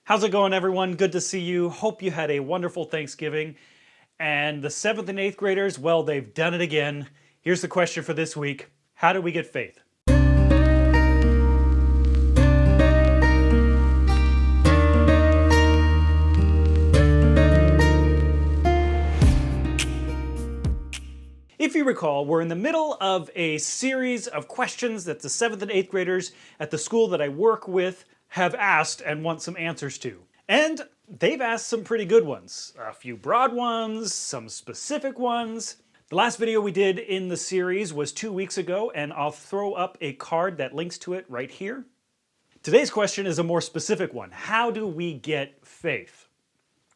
How's it going, everyone? Good to see you. Hope you had a wonderful Thanksgiving. And the 7th and 8th graders, well, they've done it again. Here's the question for this week. How do we get faith? If you recall, we're in the middle of a series of questions that the 7th and 8th graders at the school that I work with have asked and want some answers to. And they've asked some pretty good ones. A few broad ones, some specific ones. The last video we did in the series was 2 weeks ago, and I'll throw up a card that links to it right here. Today's question is a more specific one. How do we get faith?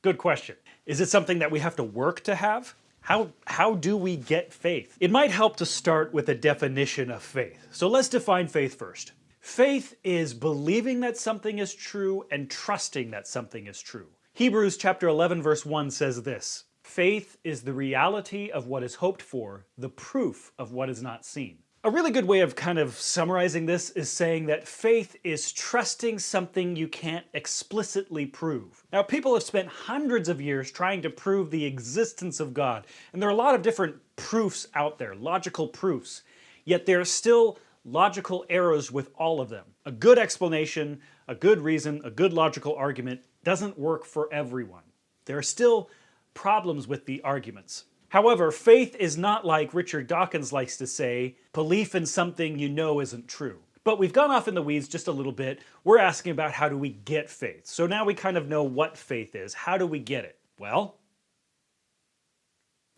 Good question. Is it something that we have to work to have? How do we get faith? It might help to start with a definition of faith. So let's define faith first. Faith is believing that something is true and trusting that something is true. Hebrews chapter 11 verse 1 says this: faith is the reality of what is hoped for, the proof of what is not seen. A really good way of kind of summarizing this is saying that faith is trusting something you can't explicitly prove. Now, people have spent hundreds of years trying to prove the existence of God, and there are a lot of different proofs out there, logical proofs, yet there are still logical errors with all of them. A good explanation, a good reason, a good logical argument doesn't work for everyone. There are still problems with the arguments. However, faith is not like Richard Dawkins likes to say, belief in something you know isn't true. But we've gone off in the weeds just a little bit. We're asking about how do we get faith. So now we kind of know what faith is. How do we get it? Well,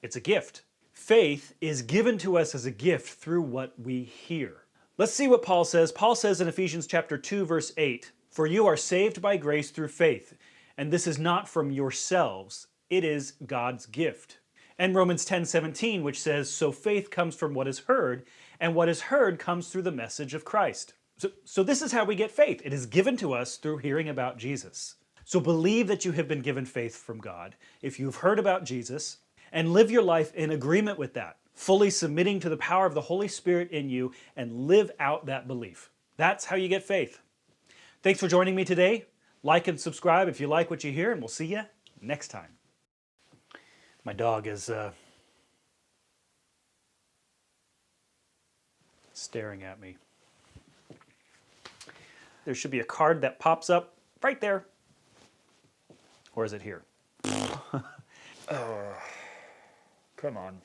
it's a gift. Faith is given to us as a gift through what we hear. Let's see what Paul says. Paul says in Ephesians chapter 2, verse 8, "For you are saved by grace through faith, and this is not from yourselves. It is God's gift." And Romans 10:17, which says, "So faith comes from what is heard, and what is heard comes through the message of Christ." So this is how we get faith. It is given to us through hearing about Jesus. So believe that you have been given faith from God if you've heard about Jesus, and live your life in agreement with that, fully submitting to the power of the Holy Spirit in you, and live out that belief. That's how you get faith. Thanks for joining me today. Like and subscribe if you like what you hear, and we'll see you next time. My dog is staring at me. There should be a card that pops up right there. Or is it here? Oh, come on.